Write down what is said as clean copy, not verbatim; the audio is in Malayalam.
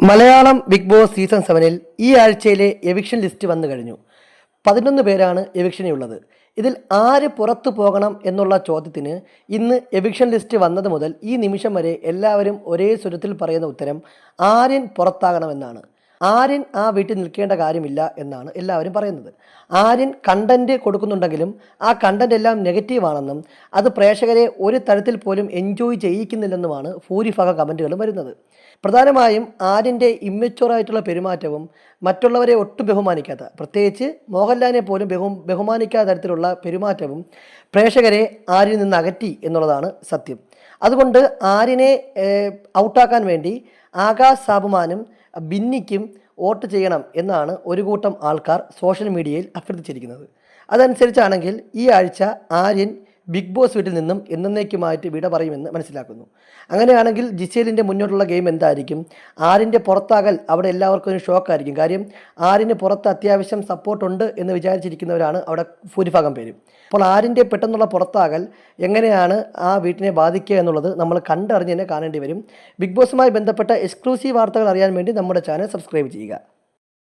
മലയാളം ബിഗ് ബോസ് സീസൺ 7-ൽ ഈ ആഴ്ചയിലെ എവിക്ഷൻ ലിസ്റ്റ് വന്നു കഴിഞ്ഞു. 11 പേരാണ് എവിക്ഷനുള്ളത്. ഇതിൽ ആര് പുറത്തു പോകണം എന്നുള്ള ചോദ്യത്തിന് ഇന്ന് എവിക്ഷൻ ലിസ്റ്റ് വന്നത് മുതൽ ഈ നിമിഷം വരെ എല്ലാവരും ഒരേ സ്വരത്തിൽ പറയുന്ന ഉത്തരം ആര്യൻ പുറത്താകണമെന്നാണ്. ആര്യൻ ആ വീട്ടിൽ നിൽക്കേണ്ട കാര്യമില്ല എന്നാണ് എല്ലാവരും പറയുന്നത്. ആര്യൻ കണ്ടന്റ് കൊടുക്കുന്നുണ്ടെങ്കിലും ആ കണ്ടന്റ് എല്ലാം നെഗറ്റീവാണെന്നും അത് പ്രേക്ഷകരെ ഒരു തരത്തിൽ പോലും എൻജോയ് ചെയ്യിക്കുന്നില്ലെന്നുമാണ് ഭൂരിഭാഗം കമൻറ്റുകളും വരുന്നത്. പ്രധാനമായും ആര്യൻ്റെ ഇമ്മച്വറായിട്ടുള്ള പെരുമാറ്റവും മറ്റുള്ളവരെ ഒട്ടും ബഹുമാനിക്കാത്ത, പ്രത്യേകിച്ച് മോഹൻലാലിനെ പോലും ബഹുമാനിക്കാത്ത തരത്തിലുള്ള പെരുമാറ്റവും പ്രേക്ഷകരെ ആര്യനിൽ നിന്ന് അകറ്റി എന്നുള്ളതാണ് സത്യം. അതുകൊണ്ട് ആര്യനെ ഔട്ടാക്കാൻ വേണ്ടി ആകാശ് സാബുമാനും ബിന്നിക്കും വോട്ട് ചെയ്യണം എന്നാണ് ഒരു കൂട്ടം ആൾക്കാർ സോഷ്യൽ മീഡിയയിൽ അഭ്യർത്ഥിച്ചിരിക്കുന്നത്. അതനുസരിച്ചാണെങ്കിൽ ഈ ആഴ്ച ആര്യൻ ബിഗ് ബോസ് വീട്ടിൽ നിന്നും എന്നേക്കുമായിട്ട് വിട പറയുമെന്ന് മനസ്സിലാക്കുന്നു. അങ്ങനെയാണെങ്കിൽ ജിസേലിൻ്റെ മുന്നോട്ടുള്ള ഗെയിം എന്തായിരിക്കും? ആര്യൻ്റെ പുറത്താകൽ അവിടെ എല്ലാവർക്കും ഒരു ഷോക്കായിരിക്കും. കാര്യം ആര്യന് പുറത്ത് അത്യാവശ്യം സപ്പോർട്ടുണ്ട് എന്ന് വിചാരിച്ചിരിക്കുന്നവരാണ് അവിടെ ഭൂരിഭാഗം പേരും. അപ്പോൾ ആര്യൻ്റെ പെട്ടെന്നുള്ള പുറത്താകൽ എങ്ങനെയാണ് ആ വീട്ടിനെ ബാധിക്കുക എന്നുള്ളത് നമ്മൾ കണ്ടറിഞ്ഞ് തന്നെ കാണേണ്ടി വരും. ബിഗ് ബോസുമായി ബന്ധപ്പെട്ട എക്സ്ക്ലൂസീവ് വാർത്തകൾ അറിയാൻ വേണ്ടി നമ്മുടെ ചാനൽ സബ്സ്ക്രൈബ് ചെയ്യുക.